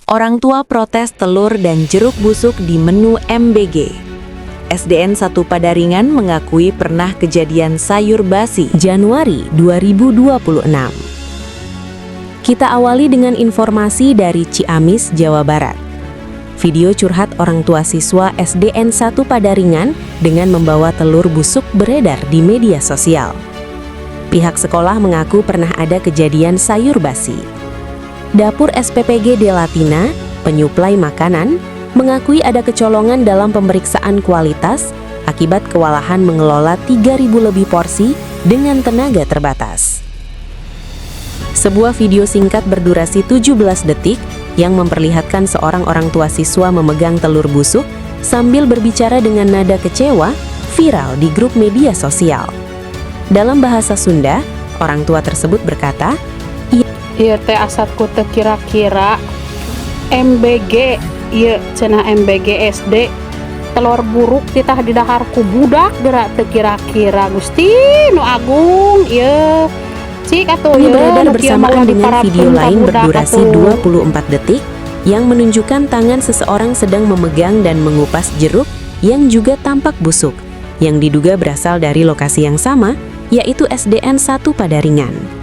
Orang tua protes telur dan jeruk busuk di menu MBG. SDN 1 Padaringan mengakui pernah kejadian sayur basi Januari 2026. Kita awali dengan informasi dari Ciamis, Jawa Barat. Video curhat orang tua siswa SDN 1 Padaringan dengan membawa telur busuk beredar di media sosial. Pihak sekolah mengaku pernah ada kejadian sayur basi. Dapur SPPG Delatina, penyuplai makanan, mengakui ada kecolongan dalam pemeriksaan kualitas akibat kewalahan mengelola 3.000 lebih porsi dengan tenaga terbatas. Sebuah video singkat berdurasi 17 detik yang memperlihatkan seorang orang tua siswa memegang telur busuk sambil berbicara dengan nada kecewa viral di grup media sosial. Dalam bahasa Sunda, orang tua tersebut berkata, Ieu teh asatku teu kira-kira MBG, ieu cenah MBG SD telur buruk titah di daharku budak gerak teu kira-kira Gusti nu agung ieu cik atuh ieu beredar bersamaan dengan video lain berdurasi 24 detik yang menunjukkan tangan seseorang sedang memegang dan mengupas jeruk yang juga tampak busuk yang diduga berasal dari lokasi yang sama, yaitu SDN 1 Padaringan.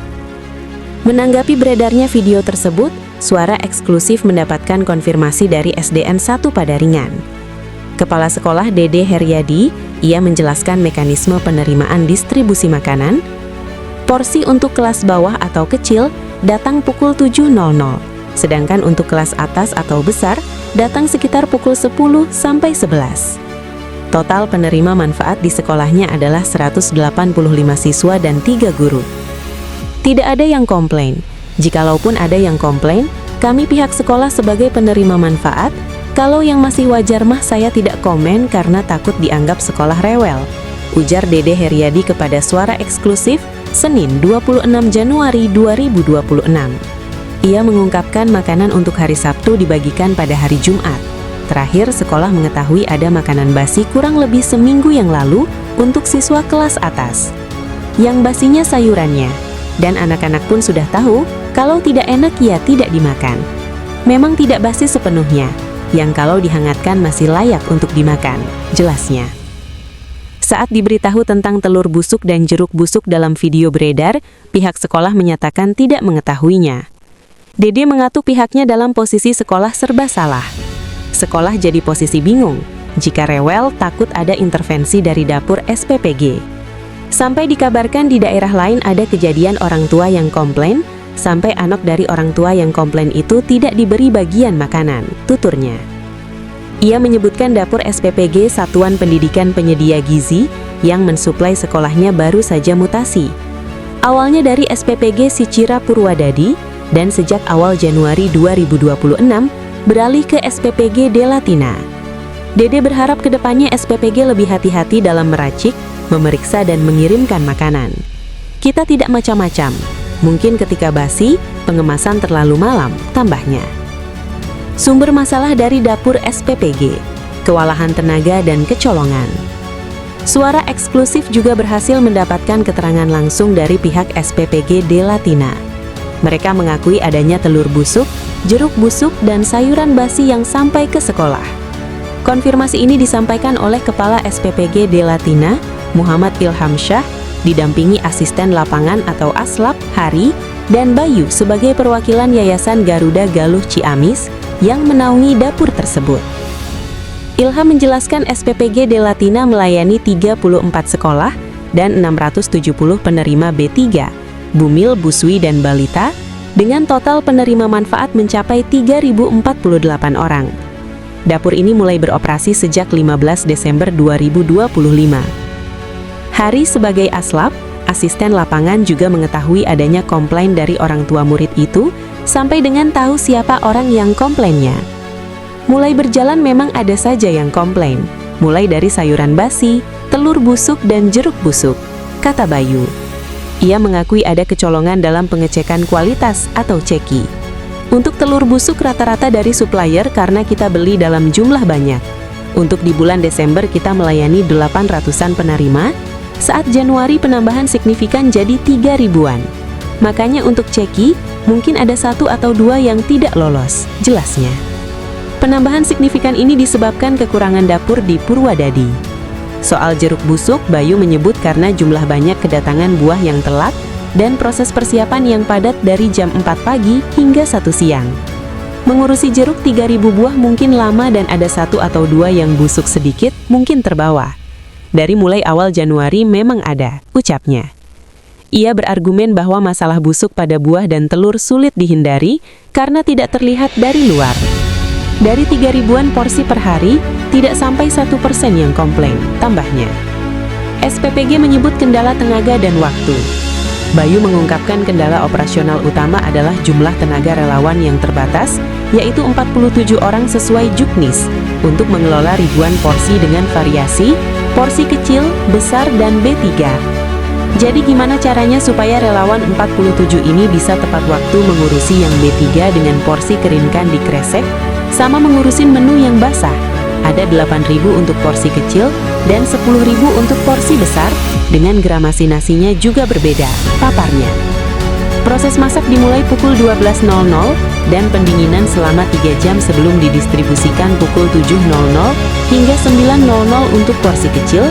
Menanggapi beredarnya video tersebut, Suara Eksklusif mendapatkan konfirmasi dari SDN 1 Padaringan. Kepala Sekolah Dede Heryadi, ia menjelaskan mekanisme penerimaan distribusi makanan. Porsi untuk kelas bawah atau kecil datang pukul 7.00, sedangkan untuk kelas atas atau besar datang sekitar pukul 10 sampai 11. Total penerima manfaat di sekolahnya adalah 185 siswa dan 3 guru. Tidak ada yang komplain. Jikalaupun ada yang komplain, kami pihak sekolah sebagai penerima manfaat, kalau yang masih wajar mah saya tidak komen karena takut dianggap sekolah rewel, ujar Dede Heryadi kepada Suara Eksklusif, Senin 26 Januari 2026. Ia mengungkapkan makanan untuk hari Sabtu dibagikan pada hari Jumat. Terakhir, sekolah mengetahui ada makanan basi kurang lebih seminggu yang lalu untuk siswa kelas atas. Yang basinya sayurannya. Dan anak-anak pun sudah tahu, kalau tidak enak ya tidak dimakan. Memang tidak basi sepenuhnya, yang kalau dihangatkan masih layak untuk dimakan, jelasnya. Saat diberitahu tentang telur busuk dan jeruk busuk dalam video beredar, pihak sekolah menyatakan tidak mengetahuinya. Dede mengaku pihaknya dalam posisi sekolah serba salah. Sekolah jadi posisi bingung, jika rewel takut ada intervensi dari dapur SPPG. Sampai dikabarkan di daerah lain ada kejadian orang tua yang komplain, sampai anak dari orang tua yang komplain itu tidak diberi bagian makanan, tuturnya. Ia menyebutkan dapur SPPG Satuan Pendidikan Penyedia Gizi yang mensuplai sekolahnya baru saja mutasi. Awalnya dari SPPG Sicira Purwadadi dan sejak awal Januari 2026 beralih ke SPPG Delatina. Dede berharap kedepannya SPPG lebih hati-hati dalam meracik, memeriksa dan mengirimkan makanan. Kita tidak macam-macam, mungkin ketika basi, pengemasan terlalu malam, tambahnya. Sumber masalah dari dapur SPPG, kewalahan tenaga dan kecolongan. Suara Eksklusif juga berhasil mendapatkan keterangan langsung dari pihak SPPG Delatina. Mereka mengakui adanya telur busuk, jeruk busuk, dan sayuran basi yang sampai ke sekolah. Konfirmasi ini disampaikan oleh Kepala SPPG Delatina, Muhammad Ilham Syah, didampingi asisten lapangan atau ASLAP, Hari, dan Bayu sebagai perwakilan Yayasan Garuda Galuh Ciamis yang menaungi dapur tersebut. Ilham menjelaskan SPPG Delatina melayani 34 sekolah dan 670 penerima B3, Bumil, Buswi, dan Balita, dengan total penerima manfaat mencapai 3.048 orang. Dapur ini mulai beroperasi sejak 15 Desember 2025. Hari sebagai ASLAP, asisten lapangan juga mengetahui adanya komplain dari orang tua murid itu, sampai dengan tahu siapa orang yang komplainnya. Mulai berjalan memang ada saja yang komplain, mulai dari sayuran basi, telur busuk, dan jeruk busuk, kata Bayu. Ia mengakui ada kecolongan dalam pengecekan kualitas atau ceki. Untuk telur busuk rata-rata dari supplier karena kita beli dalam jumlah banyak. Untuk di bulan Desember kita melayani 800-an penerima, saat Januari penambahan signifikan jadi 3.000-an. Makanya untuk ceki, mungkin ada 1 atau 2 yang tidak lolos, jelasnya. Penambahan signifikan ini disebabkan kekurangan dapur di Purwadadi. Soal jeruk busuk, Bayu menyebut karena jumlah banyak kedatangan buah yang telat dan proses persiapan yang padat dari jam 4 pagi hingga 1 siang. Mengurusi jeruk 3.000 buah mungkin lama dan ada 1 atau 2 yang busuk sedikit mungkin terbawa. Dari mulai awal Januari memang ada, ucapnya. Ia berargumen bahwa masalah busuk pada buah dan telur sulit dihindari karena tidak terlihat dari luar. Dari 3.000-an porsi per hari, tidak sampai 1% yang komplain, tambahnya. SPPG menyebut kendala tenaga dan waktu. Bayu mengungkapkan kendala operasional utama adalah jumlah tenaga relawan yang terbatas, yaitu 47 orang sesuai juknis, untuk mengelola ribuan porsi dengan variasi, porsi kecil, besar, dan B3. Jadi gimana caranya supaya relawan 47 ini bisa tepat waktu mengurusi yang B3 dengan porsi keringkan di kresek, sama mengurusin menu yang basah? Ada 8.000 untuk porsi kecil dan 10.000 untuk porsi besar, dengan gramasi nasinya juga berbeda, paparnya. Proses masak dimulai pukul 12.00 dan pendinginan selama 3 jam sebelum didistribusikan pukul 7.00 hingga 9.00 untuk porsi kecil,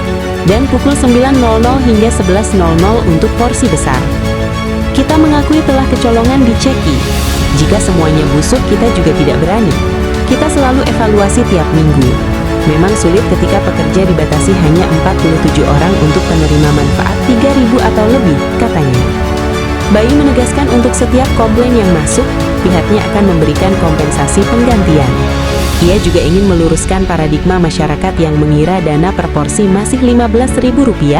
dan pukul 9.00 hingga 11.00 untuk porsi besar. Kita mengakui telah kecolongan di ceki. Jika semuanya busuk, kita juga tidak berani. Kita selalu evaluasi tiap minggu. Memang sulit ketika pekerja dibatasi hanya 47 orang untuk penerima manfaat 3.000 atau lebih, katanya. Bayu menegaskan untuk setiap komplain yang masuk, pihaknya akan memberikan kompensasi penggantian. Ia juga ingin meluruskan paradigma masyarakat yang mengira dana per porsi masih Rp15.000,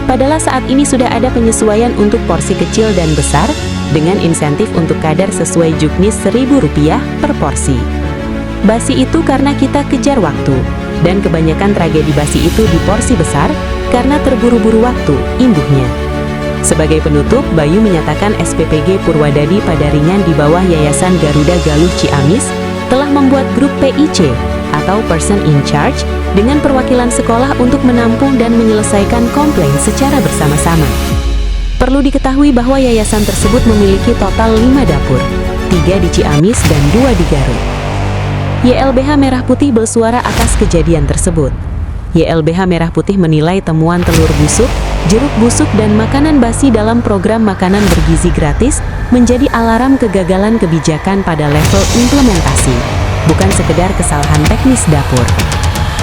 padahal saat ini sudah ada penyesuaian untuk porsi kecil dan besar, dengan insentif untuk kadar sesuai juknis Rp1.000 per porsi. Basi itu karena kita kejar waktu, dan kebanyakan tragedi basi itu di porsi besar, karena terburu-buru waktu, imbuhnya. Sebagai penutup, Bayu menyatakan SPPG Purwadadi Padaringan di bawah Yayasan Garuda Galuh Ciamis telah membuat grup PIC atau Person in Charge dengan perwakilan sekolah untuk menampung dan menyelesaikan komplain secara bersama-sama. Perlu diketahui bahwa yayasan tersebut memiliki total 5 dapur, 3 di Ciamis dan 2 di Garut. YLBH Merah Putih bersuara atas kejadian tersebut. YLBH Merah Putih menilai temuan telur busuk, jeruk busuk, dan makanan basi dalam program makanan bergizi gratis menjadi alarm kegagalan kebijakan pada level implementasi, bukan sekedar kesalahan teknis dapur.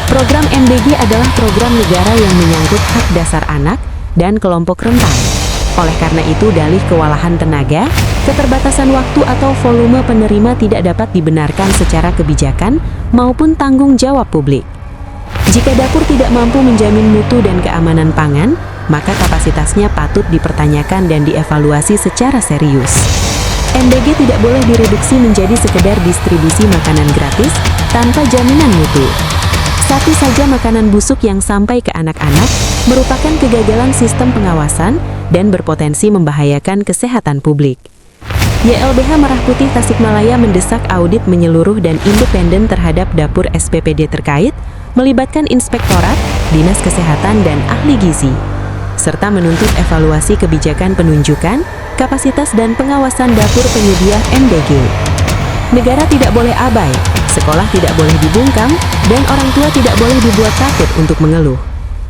Program MBG adalah program negara yang menyangkut hak dasar anak dan kelompok rentan. Oleh karena itu, dalih kewalahan tenaga, keterbatasan waktu atau volume penerima tidak dapat dibenarkan secara kebijakan maupun tanggung jawab publik. Jika dapur tidak mampu menjamin mutu dan keamanan pangan, maka kapasitasnya patut dipertanyakan dan dievaluasi secara serius. MBG tidak boleh direduksi menjadi sekedar distribusi makanan gratis tanpa jaminan mutu. Satu saja makanan busuk yang sampai ke anak-anak merupakan kegagalan sistem pengawasan dan berpotensi membahayakan kesehatan publik. YLBH Merah Putih Tasikmalaya mendesak audit menyeluruh dan independen terhadap dapur SPPD terkait, melibatkan inspektorat, dinas kesehatan, dan ahli gizi, serta menuntut evaluasi kebijakan penunjukan, kapasitas, dan pengawasan dapur penyedia MBG. Negara tidak boleh abai, sekolah tidak boleh dibungkam, dan orang tua tidak boleh dibuat takut untuk mengeluh.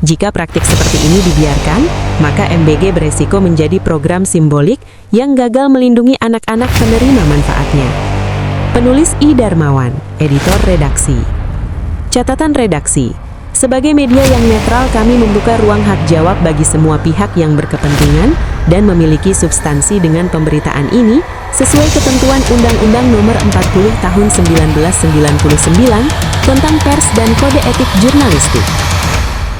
Jika praktik seperti ini dibiarkan, maka MBG beresiko menjadi program simbolik yang gagal melindungi anak-anak penerima manfaatnya. Penulis I. Darmawan, editor redaksi. Catatan redaksi. Sebagai media yang netral, kami membuka ruang hak jawab bagi semua pihak yang berkepentingan dan memiliki substansi dengan pemberitaan ini sesuai ketentuan Undang-Undang Nomor 40 Tahun 1999 tentang Pers dan Kode Etik Jurnalistik.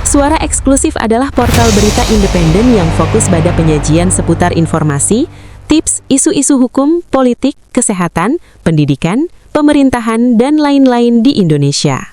Suara Eksklusif adalah portal berita independen yang fokus pada penyajian seputar informasi, tips, isu-isu hukum, politik, kesehatan, pendidikan, pemerintahan, dan lain-lain di Indonesia.